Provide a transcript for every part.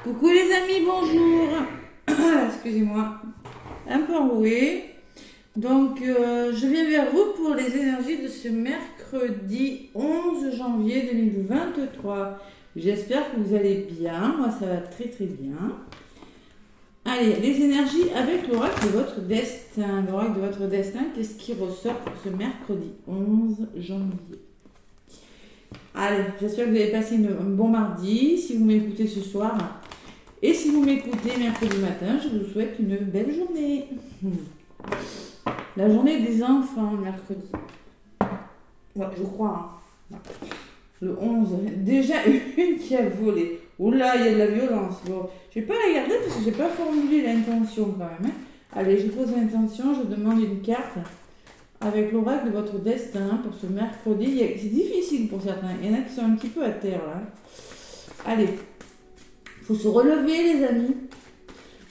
Coucou les amis, bonjour. Excusez-moi, un peu enroué. Donc, je viens vers vous pour les énergies de ce mercredi 11 janvier 2023. J'espère que vous allez bien. Moi, ça va très très bien. Allez, les énergies avec l'oracle de votre destin. L'oracle de votre destin, qu'est-ce qui ressort pour ce mercredi 11 janvier? Allez, j'espère que vous avez passé un bon mardi. Si vous m'écoutez ce soir, et si vous m'écoutez mercredi matin, je vous souhaite une belle journée. La journée des enfants, mercredi. Ouais, je crois. Hein. Le 11. Déjà une qui a volé. Oula, il y a de la violence. Bon, je vais pas la garder parce que j'ai pas formulé l'intention quand même. Hein. Allez, je pose l'intention, je demande une carte avec l'oracle de votre destin pour ce mercredi. C'est difficile pour certains. Il y en a qui sont un petit peu à terre là. Allez. Faut se relever les amis.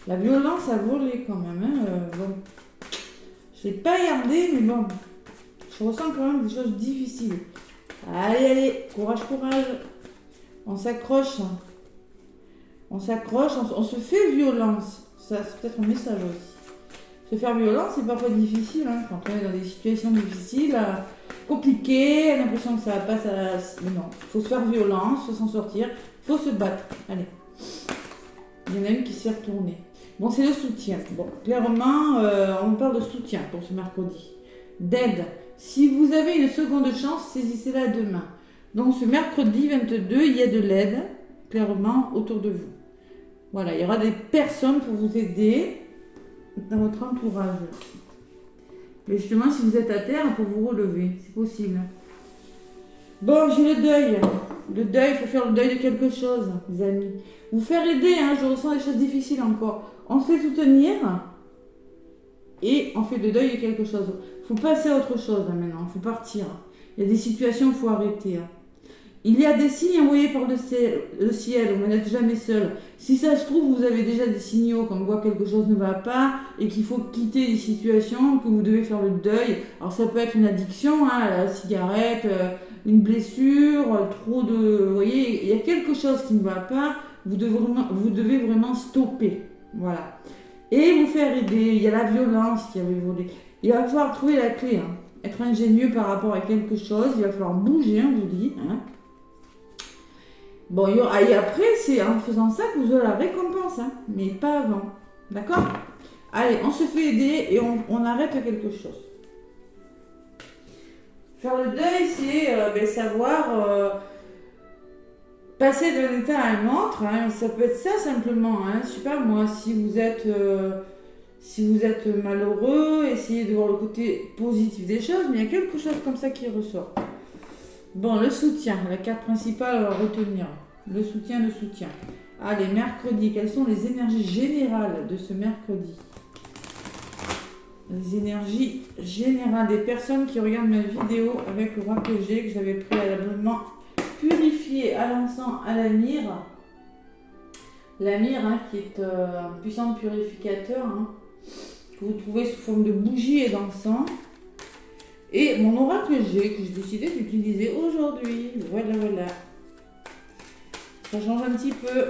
La violence a volé quand même. Hein. Bon. Je l'ai pas gardé, mais bon. Je ressens quand même des choses difficiles. Allez, allez, courage, courage. On s'accroche. On s'accroche, on se fait violence. Ça, c'est peut-être un message aussi. Se faire violence, c'est parfois difficile. Hein, quand on est dans des situations difficiles, compliquées, on a l'impression que ça va pas. Mais non, il faut se faire violence, il faut s'en sortir, il faut se battre. Allez. Il y en a une qui s'est retournée. Bon, c'est le soutien. Bon, clairement, on parle de soutien pour ce mercredi. D'aide. Si vous avez une seconde chance, saisissez-la demain. Donc, ce mercredi 22, il y a de l'aide, clairement, autour de vous. Voilà, il y aura des personnes pour vous aider dans votre entourage. Mais justement, si vous êtes à terre, pour vous relever, c'est possible. Bon, j'ai le deuil. Le deuil, il faut faire le deuil de quelque chose, les amis. Vous faire aider, hein, je ressens des choses difficiles encore. On se fait soutenir et on fait le deuil de quelque chose. Il faut passer à autre chose là, maintenant, il faut partir. Il y a des situations où il faut arrêter. Hein. Il y a des signes envoyés par le ciel, vous n'êtes jamais seul. Si ça se trouve, vous avez déjà des signaux comme quoi quelque chose ne va pas et qu'il faut quitter des situations, que vous devez faire le deuil. Alors ça peut être une addiction, hein, à la cigarette, une blessure, trop de... Vous voyez, il y a quelque chose qui ne va pas, vous devez vraiment stopper. Voilà. Et vous faire aider, il y a la violence qui avait volé. Il va falloir trouver la clé, hein. Être ingénieux par rapport à quelque chose, il va falloir bouger, on vous dit. Hein. Bon, et après, c'est en faisant ça que vous aurez la récompense, hein, mais pas avant. D'accord? Allez, on se fait aider et on arrête quelque chose. Faire le deuil, c'est savoir passer d'un état à un autre. Hein, ça peut être ça simplement. Hein, je sais pas moi, si vous êtes malheureux, essayez de voir le côté positif des choses, mais il y a quelque chose comme ça qui ressort. Bon, le soutien, la carte principale à retenir. Le soutien. Allez, mercredi, quelles sont les énergies générales de ce mercredi? Les énergies générales des personnes qui regardent ma vidéo avec le roi que j'ai, que j'avais préalablement purifié à l'encens à la myrrhe. La myrrhe, hein, qui est un puissant purificateur, hein, que vous trouvez sous forme de bougie et d'encens. Et mon oracle G que j'ai décidé d'utiliser aujourd'hui. Voilà. Ça change un petit peu.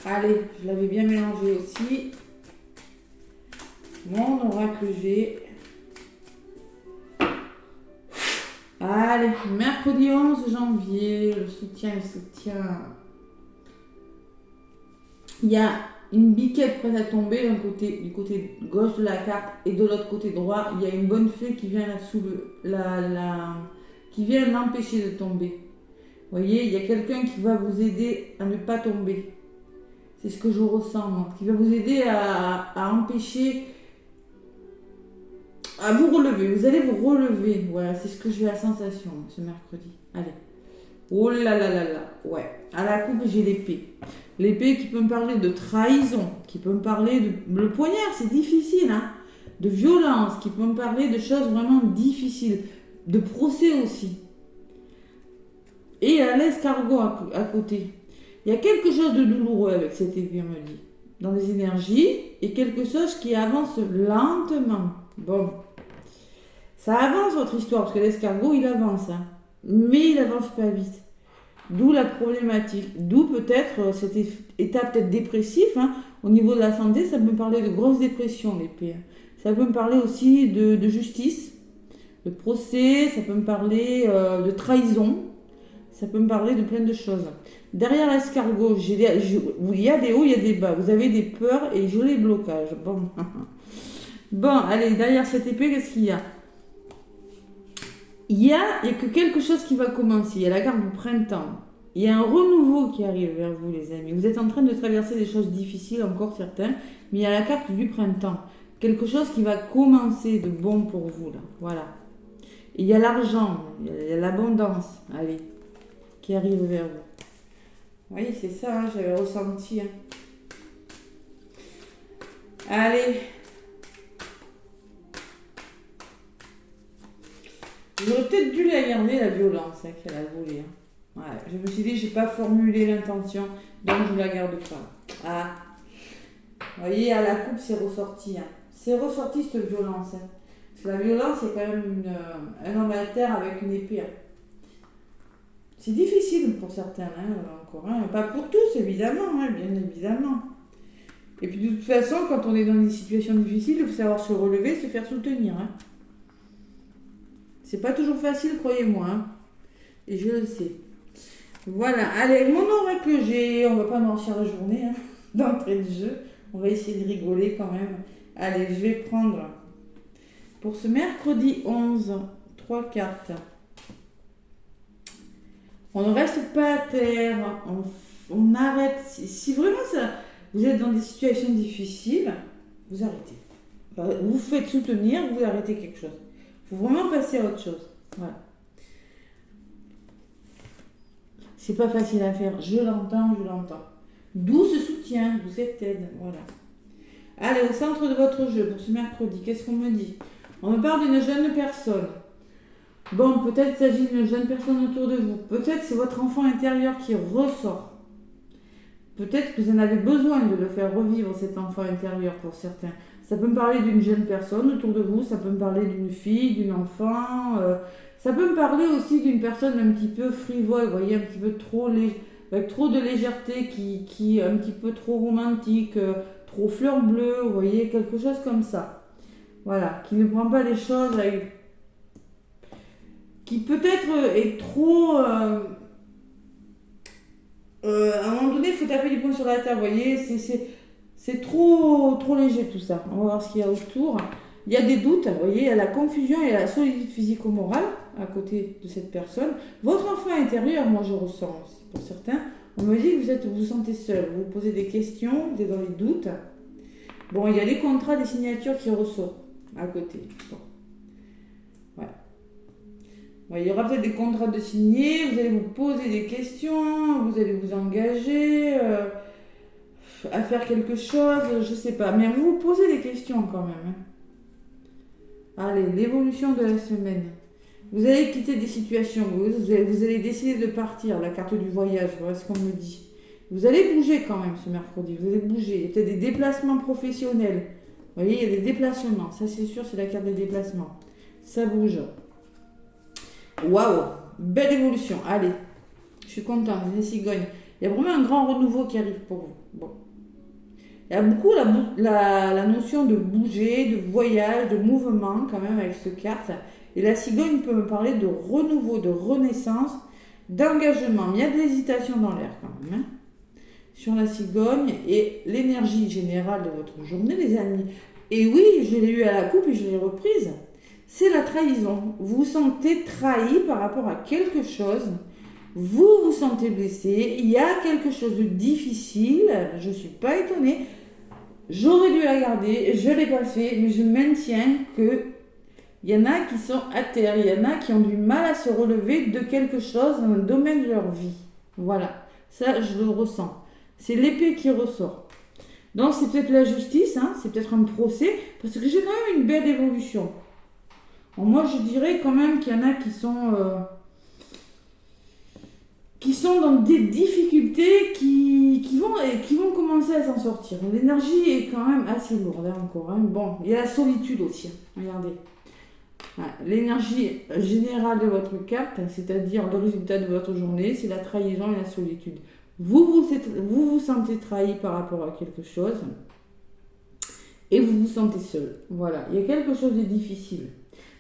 Allez, je l'avais bien mélangé aussi. Mon oracle G. Allez, mercredi 11 janvier, le soutien. Il y a une biquette prête à tomber du côté gauche de la carte et de l'autre côté droit, il y a une bonne fée qui vient là-dessous qui vient l'empêcher de tomber. Vous voyez, il y a quelqu'un qui va vous aider à ne pas tomber. C'est ce que je ressens, moi. Qui va vous aider à empêcher, à vous relever. Vous allez vous relever. Voilà, c'est ce que j'ai la sensation ce mercredi. Allez. Oh là là là là. Ouais. À la coupe, j'ai l'épée. L'épée qui peut me parler de trahison, qui peut me parler de... Le poignard, c'est difficile, hein. De violence, qui peut me parler de choses vraiment difficiles. De procès aussi. Et à l'escargot à côté. Il y a quelque chose de douloureux avec cette épée, on me dit. Dans les énergies, et quelque chose qui avance lentement. Bon. Ça avance votre histoire, parce que l'escargot, il avance, hein. Mais il avance pas vite. D'où la problématique. D'où peut-être cet état peut-être dépressif. Hein. Au niveau de la santé, ça peut me parler de grosse dépression, l'épée. Ça peut me parler aussi de justice, de procès, ça peut me parler de trahison. Ça peut me parler de plein de choses. Derrière l'escargot, il y a des hauts, il y a des bas. Vous avez des peurs et les blocages. Bon. Bon, allez, derrière cette épée, qu'est-ce qu'il y a? Il y a que quelque chose qui va commencer. Il y a la carte du printemps. Il y a un renouveau qui arrive vers vous, les amis. Vous êtes en train de traverser des choses difficiles, encore certains. Mais il y a la carte du printemps. Quelque chose qui va commencer de bon pour vous, là. Voilà. Et il y a l'argent. Il y a l'abondance. Allez. Qui arrive vers vous. Oui, c'est ça, hein, j'avais ressenti. Hein. Allez. J'aurais peut-être dû la garder, la violence hein, qu'elle a volée. Hein. Ouais, je me suis dit, j'ai pas formulé l'intention, donc je la garde pas. Ah. Vous voyez, à la coupe, c'est ressorti. Hein. C'est ressorti cette violence. Hein. Parce que la violence, c'est quand même un homme alter avec une épée. Hein. C'est difficile pour certains, hein, encore. Hein. Pas pour tous, évidemment, hein, bien évidemment. Et puis de toute façon, quand on est dans des situations difficiles, il faut savoir se relever, se faire soutenir. Hein. C'est pas toujours facile, croyez-moi. Hein. Et je le sais. Voilà, allez, mon oracle que j'ai, on va pas noircir la journée, hein, d'entrée de jeu. On va essayer de rigoler quand même. Allez, je vais prendre pour ce mercredi 11, 3 cartes. On ne reste pas à terre, on arrête. Si vraiment vous êtes dans des situations difficiles, vous arrêtez. Enfin, vous faites soutenir, vous arrêtez quelque chose. Il faut vraiment passer à autre chose. Voilà. C'est pas facile à faire. Je l'entends. D'où ce soutien, d'où cette aide. Voilà. Allez, au centre de votre jeu pour ce mercredi, qu'est-ce qu'on me dit? On me parle d'une jeune personne. Bon, peut-être il s'agit d'une jeune personne autour de vous. Peut-être c'est votre enfant intérieur qui ressort. Peut-être que vous en avez besoin de le faire revivre, cet enfant intérieur, pour certains. Ça peut me parler d'une jeune personne autour de vous, ça peut me parler d'une fille, d'une enfant. Ça peut me parler aussi d'une personne un petit peu frivole, vous voyez, un petit peu trop avec trop de légèreté, qui est un petit peu trop romantique, trop fleur bleue, vous voyez, quelque chose comme ça. Voilà, qui ne prend pas les choses avec... qui peut-être est trop... à un moment donné, il faut taper du poing sur la table, vous voyez, c'est trop léger tout ça. On va voir ce qu'il y a autour. Il y a des doutes, vous voyez, il y a la confusion et la solitude physico-morale à côté de cette personne. Votre enfant intérieur, moi je ressens aussi, pour certains, on me dit que vous vous sentez seul, vous vous posez des questions, vous êtes dans les doutes. Bon, il y a les contrats, des signatures qui ressortent à côté. Bon. Ouais, il y aura peut-être des contrats de signer, vous allez vous poser des questions, vous allez vous engager à faire quelque chose, je sais pas. Mais vous vous posez des questions quand même. Hein. Allez, l'évolution de la semaine. Vous allez quitter des situations, vous allez décider de partir, la carte du voyage, voilà ce qu'on me dit. Vous allez bouger quand même ce mercredi, vous allez bouger. Il y a peut-être des déplacements professionnels. Vous voyez, il y a des déplacements, ça c'est sûr, c'est la carte des déplacements. Ça bouge. Waouh, belle évolution. Allez, je suis contente, les cigognes. Il y a vraiment un grand renouveau qui arrive pour vous. Bon. Il y a beaucoup la notion de bouger, de voyage, de mouvement quand même avec cette carte. Et la cigogne peut me parler de renouveau, de renaissance, d'engagement. Mais il y a de l'hésitation dans l'air quand même. Hein, sur la cigogne et l'énergie générale de votre journée, les amis. Et oui, je l'ai eu à la coupe et je l'ai reprise. C'est la trahison. Vous vous sentez trahi par rapport à quelque chose. Vous vous sentez blessé. Il y a quelque chose de difficile. Je ne suis pas étonnée. J'aurais dû la garder. Je ne l'ai pas fait. Mais je maintiens qu'il y en a qui sont à terre. Il y en a qui ont du mal à se relever de quelque chose dans un domaine de leur vie. Voilà. Ça, je le ressens. C'est l'épée qui ressort. Donc, c'est peut-être la justice. Hein, c'est peut-être un procès. Parce que j'ai quand même une belle évolution. Bon, moi, je dirais quand même qu'il y en a qui sont dans des difficultés qui vont commencer à s'en sortir. L'énergie est quand même assez lourde hein, encore. Hein. Bon, il y a la solitude aussi. Hein. Regardez. L'énergie générale de votre carte, c'est-à-dire le résultat de votre journée, c'est la trahison et la solitude. Vous sentez trahi par rapport à quelque chose et vous vous sentez seul. Voilà, il y a quelque chose de difficile.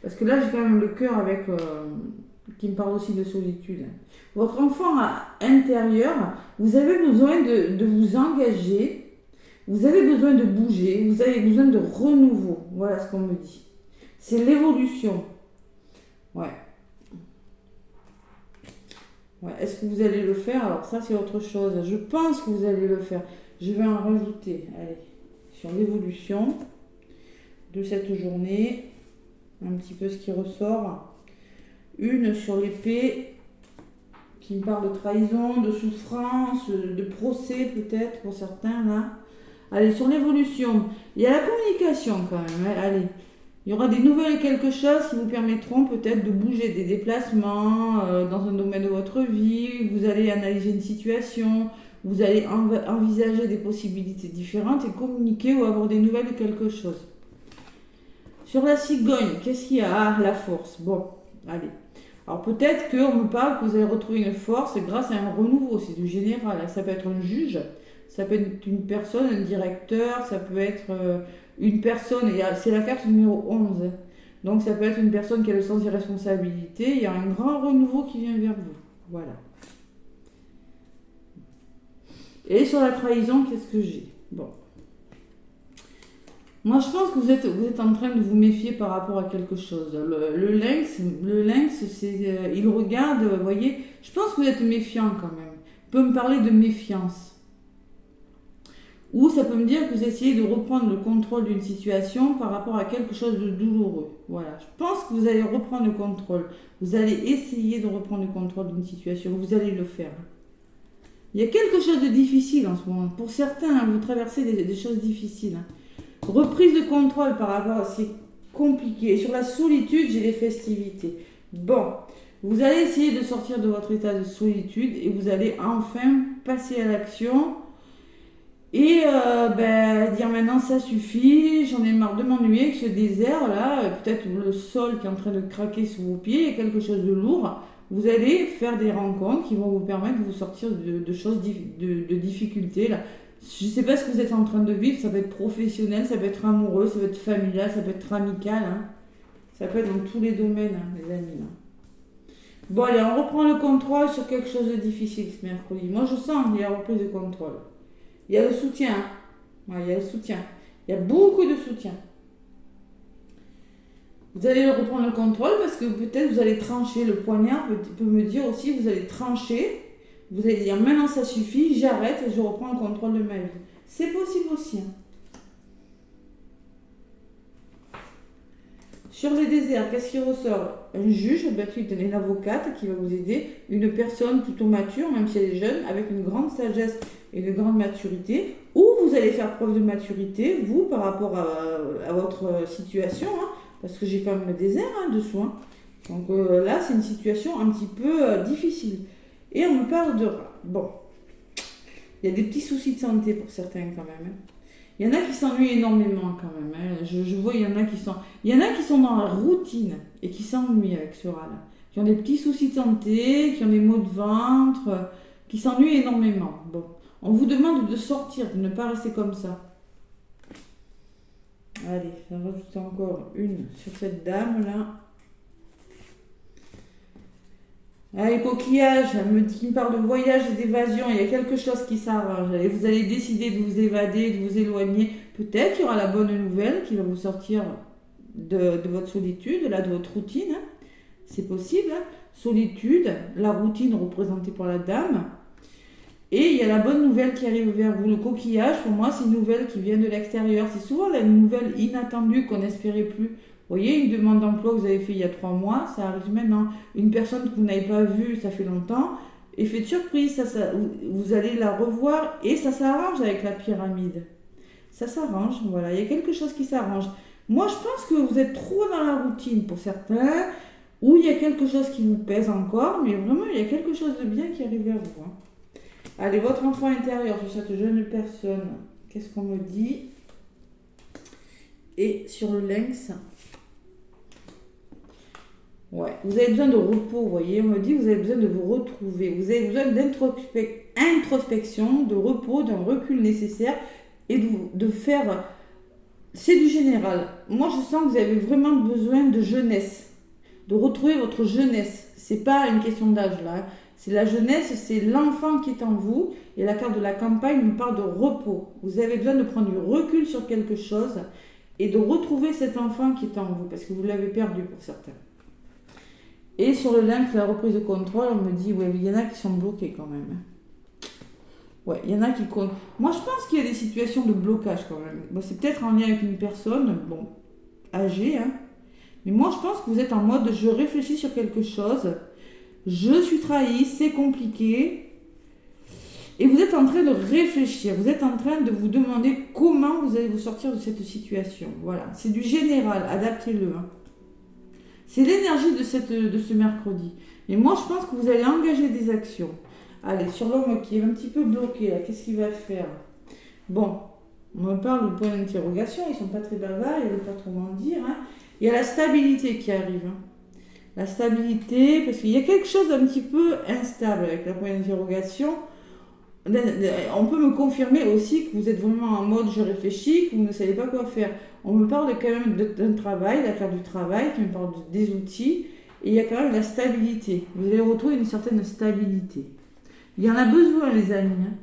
Parce que là, j'ai quand même le cœur avec qui me parle aussi de solitude. Votre enfant intérieur, vous avez besoin de vous engager, vous avez besoin de bouger, vous avez besoin de renouveau. Voilà ce qu'on me dit. C'est l'évolution. Ouais. Est-ce que vous allez le faire? Alors ça, c'est autre chose. Je pense que vous allez le faire. Je vais en rajouter. Allez, sur l'évolution de cette journée. Un petit peu ce qui ressort. Une sur l'épée qui me parle de trahison, de souffrance, de procès peut-être pour certains là. Allez, sur l'évolution, il y a la communication quand même. Allez, il y aura des nouvelles quelque chose qui vous permettront peut-être de bouger, des déplacements dans un domaine de votre vie. Vous allez analyser une situation, vous allez envisager des possibilités différentes et communiquer ou avoir des nouvelles de quelque chose. Sur la cigogne, qu'est-ce qu'il y a? Ah, la force. Bon, allez. Alors peut-être qu'on me parle que vous allez retrouver une force grâce à un renouveau, c'est du général. Ça peut être un juge, ça peut être une personne, un directeur, ça peut être une personne, c'est la carte numéro 11. Donc ça peut être une personne qui a le sens des responsabilités, il y a un grand renouveau qui vient vers vous. Voilà. Et sur la trahison, qu'est-ce que j'ai? Bon. Moi, je pense que vous êtes en train de vous méfier par rapport à quelque chose. Le lynx, il regarde, vous voyez, je pense que vous êtes méfiant quand même. Il peut me parler de méfiance. Ou ça peut me dire que vous essayez de reprendre le contrôle d'une situation par rapport à quelque chose de douloureux. Voilà, je pense que vous allez reprendre le contrôle. Vous allez essayer de reprendre le contrôle d'une situation. Vous allez le faire. Il y a quelque chose de difficile en ce moment. Pour certains, vous traversez des choses difficiles. Reprise de contrôle par rapport à ce qui est compliqué. Et sur la solitude, j'ai les festivités. Bon, vous allez essayer de sortir de votre état de solitude et vous allez enfin passer à l'action et dire maintenant ça suffit, j'en ai marre de m'ennuyer avec ce désert là, peut-être le sol qui est en train de craquer sous vos pieds, il y a quelque chose de lourd. Vous allez faire des rencontres qui vont vous permettre de vous sortir de choses, de difficultés là. Je ne sais pas ce que vous êtes en train de vivre, ça peut être professionnel, ça peut être amoureux, ça peut être familial, ça peut être amical. Hein. Ça peut être dans tous les domaines, hein, les amis. Hein. Bon, allez, on reprend le contrôle sur quelque chose de difficile ce mercredi. Moi, je sens qu'il y a la reprise de contrôle. Il y a le soutien. Ouais, il y a le soutien. Il y a beaucoup de soutien. Vous allez reprendre le contrôle parce que peut-être vous allez trancher. Le poignard peut me dire aussi, vous allez trancher. Vous allez dire maintenant ça suffit, j'arrête et je reprends le contrôle de ma vie. C'est possible aussi. Hein. Sur les déserts, qu'est-ce qui ressort? Un juge, une avocate qui va vous aider, une personne plutôt mature, même si elle est jeune, avec une grande sagesse et une grande maturité, ou vous allez faire preuve de maturité, vous, par rapport à votre situation, hein, parce que j'ai quand même le désert dessous. Hein. Donc là, c'est une situation un petit peu difficile. Et on me parle de rats. Bon, il y a des petits soucis de santé pour certains quand même. Hein. Il y en a qui s'ennuient énormément quand même. Hein. Je vois, il y en a qui sont dans la routine et qui s'ennuient avec ce rat-là. Qui ont des petits soucis de santé, qui ont des maux de ventre, qui s'ennuient énormément. Bon, on vous demande de sortir, de ne pas rester comme ça. Allez, j'en rajoute encore une sur cette dame-là. Ah, les coquillages, qui me parle de voyage et d'évasion, il y a quelque chose qui s'arrange. Et vous allez décider de vous évader, de vous éloigner. Peut-être qu'il y aura la bonne nouvelle qui va vous sortir de votre solitude, là, de votre routine. Hein. C'est possible. Hein. Solitude, la routine représentée par la dame. Et il y a la bonne nouvelle qui arrive vers vous. Le coquillage, pour moi, c'est une nouvelle qui vient de l'extérieur. C'est souvent la nouvelle inattendue qu'on n'espérait plus. Vous voyez, une demande d'emploi que vous avez fait il y a 3 mois, ça arrive maintenant. Une personne que vous n'avez pas vue, ça fait longtemps. Effet de surprise, vous allez la revoir et ça s'arrange avec la pyramide. Ça s'arrange, voilà. Il y a quelque chose qui s'arrange. Moi, je pense que vous êtes trop dans la routine pour certains, ou il y a quelque chose qui vous pèse encore, mais vraiment, il y a quelque chose de bien qui arrive vers vous. Hein. Allez, votre enfant intérieur sur cette jeune personne, qu'est-ce qu'on me dit? Et sur le lynx, Ouais, vous avez besoin de repos, vous voyez, on me dit que vous avez besoin de vous retrouver, vous avez besoin d'introspection, de repos, d'un recul nécessaire et de faire, c'est du général. Moi je sens que vous avez vraiment besoin de jeunesse, de retrouver votre jeunesse. C'est pas une question d'âge là, hein. C'est la jeunesse, c'est l'enfant qui est en vous et la carte de la campagne me parle de repos. Vous avez besoin de prendre du recul sur quelque chose et de retrouver cet enfant qui est en vous parce que vous l'avez perdu pour certains. Et sur le lynx, la reprise de contrôle, on me dit, ouais, il y en a qui sont bloqués quand même. Ouais, il y en a qui comptent. Moi, je pense qu'il y a des situations de blocage quand même. Bon, c'est peut-être en lien avec une personne, bon, âgée, hein. Mais moi, je pense que vous êtes en mode, je réfléchis sur quelque chose, je suis trahi, c'est compliqué. Et vous êtes en train de réfléchir, vous êtes en train de vous demander comment vous allez vous sortir de cette situation. Voilà, c'est du général, adaptez-le, hein. C'est l'énergie de ce mercredi. Et moi, je pense que vous allez engager des actions. Allez, sur l'homme qui est un petit peu bloqué, là, qu'est-ce qu'il va faire? Bon, on me parle de point d'interrogation, ils ne sont pas très bavards, ils ne veulent pas trop m'en dire. Hein. Il y a la stabilité qui arrive. Hein. La stabilité, parce qu'il y a quelque chose d'un petit peu instable avec la point d'interrogation. On peut me confirmer aussi que vous êtes vraiment en mode je réfléchis, que vous ne savez pas quoi faire. On me parle quand même d'un travail, d'affaire du travail, qui me parle des outils, et il y a quand même la stabilité. Vous allez retrouver une certaine stabilité. Il y en a besoin, les amis. Hein.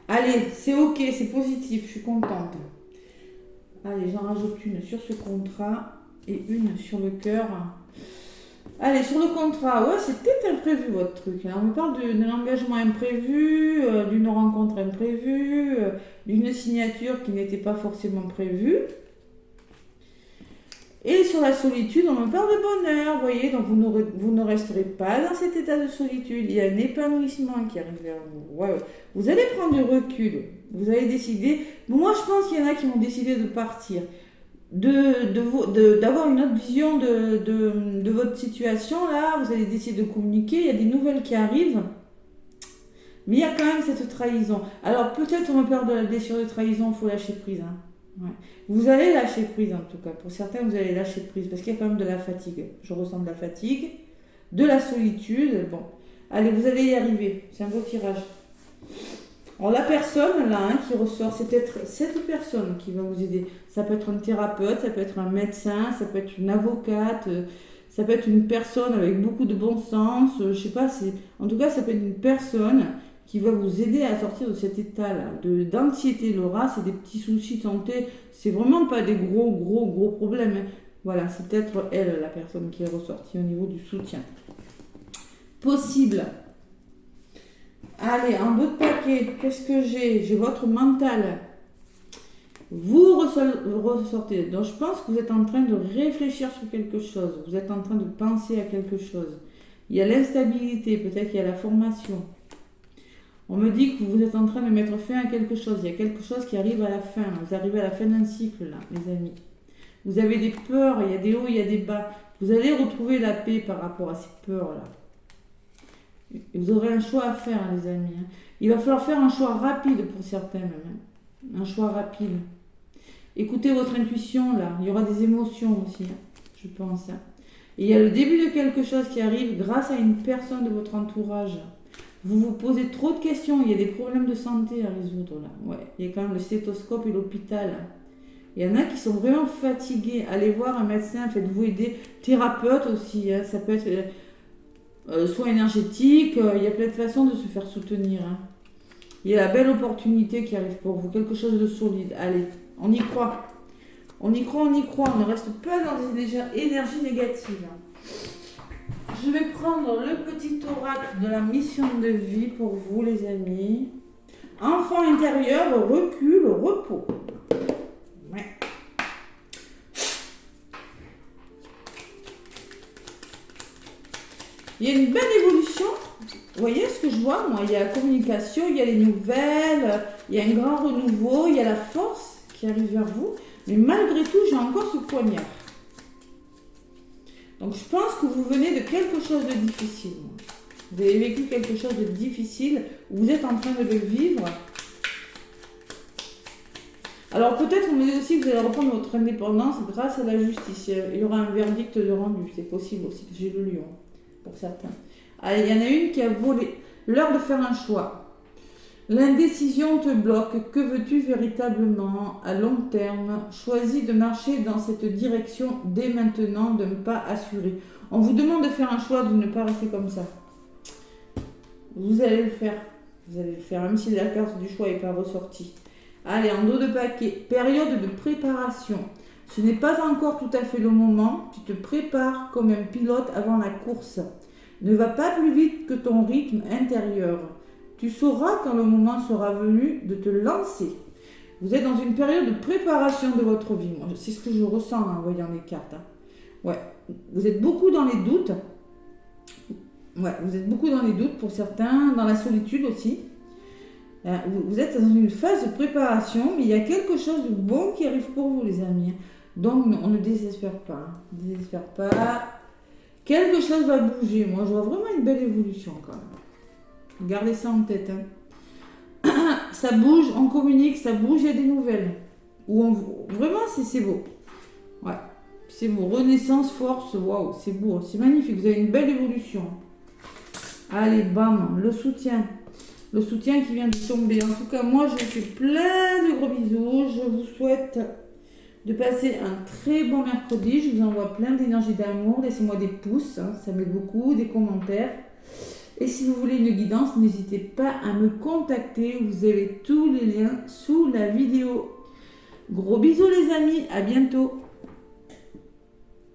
Allez, c'est ok, c'est positif, je suis contente. Allez, j'en rajoute une sur ce contrat et une sur le cœur. Allez, sur le contrat, ouais, c'est peut-être imprévu votre truc. Hein. On me parle d'un engagement imprévu, d'une rencontre imprévue, d'une signature qui n'était pas forcément prévue. Et sur la solitude, on me parle de bonheur, vous voyez, donc vous ne resterez pas dans cet état de solitude. Il y a un épanouissement qui arrive vers vous. Ouais, ouais. Vous allez prendre du recul, vous allez décider. Moi, je pense qu'il y en a qui vont décider de partir. D'avoir une autre vision de votre situation, là, vous allez décider de communiquer, il y a des nouvelles qui arrivent, mais il y a quand même cette trahison. Alors peut-être on me parle de la blessure de trahison, il faut lâcher prise. Hein. Ouais. Vous allez lâcher prise en tout cas, pour certains vous allez lâcher prise, parce qu'il y a quand même de la fatigue. Je ressens de la fatigue, de la solitude, bon. Allez, vous allez y arriver, c'est un beau tirage. Alors la personne là hein, qui ressort, c'est peut-être cette personne qui va vous aider. Ça peut être un thérapeute, ça peut être un médecin, ça peut être une avocate, ça peut être une personne avec beaucoup de bon sens, je sais pas, en tout cas ça peut être une personne qui va vous aider à sortir de cet état-là, d'anxiété. Laura, c'est des petits soucis de santé, c'est vraiment pas des gros problèmes. Hein. Voilà, c'est peut-être elle la personne qui est ressortie au niveau du soutien. Possible. Allez, en 2 de paquet, qu'est-ce que j'ai? J'ai votre mental. Vous ressortez. Donc, je pense que vous êtes en train de réfléchir sur quelque chose. Vous êtes en train de penser à quelque chose. Il y a l'instabilité, peut-être qu'il y a la formation. On me dit que vous êtes en train de mettre fin à quelque chose. Il y a quelque chose qui arrive à la fin. Vous arrivez à la fin d'un cycle, là, les amis. Vous avez des peurs, il y a des hauts, il y a des bas. Vous allez retrouver la paix par rapport à ces peurs-là. Vous aurez un choix à faire, hein, les amis. Hein. Il va falloir faire un choix rapide pour certains même. Hein. Un choix rapide. Écoutez votre intuition, là. Il y aura des émotions aussi, hein, je pense. Hein. Et il y a le début de quelque chose qui arrive grâce à une personne de votre entourage. Vous vous posez trop de questions. Il y a des problèmes de santé à résoudre, là. Ouais. Il y a quand même le stéthoscope et l'hôpital. Il y en a qui sont vraiment fatigués. Allez voir un médecin, faites-vous aider. Thérapeute aussi, hein. Ça peut être... soins énergétiques, il y a plein de façons de se faire soutenir. Hein. Il y a la belle opportunité qui arrive pour vous, quelque chose de solide. Allez, on y croit. On y croit, on y croit. On ne reste pas dans une énergie négative. Je vais prendre le petit oracle de la mission de vie pour vous, les amis. Enfant intérieur, recul, repos. Ouais. Il y a une belle évolution. Vous voyez ce que je vois, moi? Il y a la communication, il y a les nouvelles, il y a un grand renouveau, il y a la force qui arrive vers vous. Mais malgré tout, j'ai encore ce poignard. Donc je pense que vous venez de quelque chose de difficile. Moi. Vous avez vécu quelque chose de difficile, vous êtes en train de le vivre. Alors peut-être, on me dit aussi que vous allez reprendre votre indépendance grâce à la justice. Il y aura un verdict de rendu, c'est possible aussi. J'ai le lion, pour certains. Allez, il y en a une qui a volé. L'heure de faire un choix. L'indécision te bloque. Que veux-tu véritablement à long terme? Choisis de marcher dans cette direction dès maintenant, d'un pas assuré. On vous demande de faire un choix, de ne pas rester comme ça. Vous allez le faire. Vous allez le faire, même si la carte du choix n'est pas ressortie. Allez, en dos de paquet. Période de préparation. Ce n'est pas encore tout à fait le moment. Tu te prépares comme un pilote avant la course. Ne va pas plus vite que ton rythme intérieur. Tu sauras quand le moment sera venu de te lancer. Vous êtes dans une période de préparation de votre vie. Moi, c'est ce que je ressens en voyant les cartes. Ouais. Vous êtes beaucoup dans les doutes. Ouais, vous êtes beaucoup dans les doutes pour certains, dans la solitude aussi. Vous êtes dans une phase de préparation, mais il y a quelque chose de bon qui arrive pour vous, les amis. Donc, on ne désespère pas. Ne désespère pas. Quelque chose va bouger. Moi, je vois vraiment une belle évolution quand même. Gardez ça en tête. Ça bouge, on communique, ça bouge, il y a des nouvelles. Vraiment, c'est beau. Ouais, c'est beau. Renaissance, force, waouh, c'est beau. C'est magnifique, vous avez une belle évolution. Allez, bam, le soutien. Le soutien qui vient de tomber. En tout cas, moi, je vous fais plein de gros bisous. Je vous souhaite de passer un très bon mercredi. Je vous envoie plein d'énergie d'amour. Laissez-moi des pouces, hein, ça m'aide beaucoup, des commentaires. Et si vous voulez une guidance, n'hésitez pas à me contacter. Vous avez tous les liens sous la vidéo. Gros bisous les amis, à bientôt.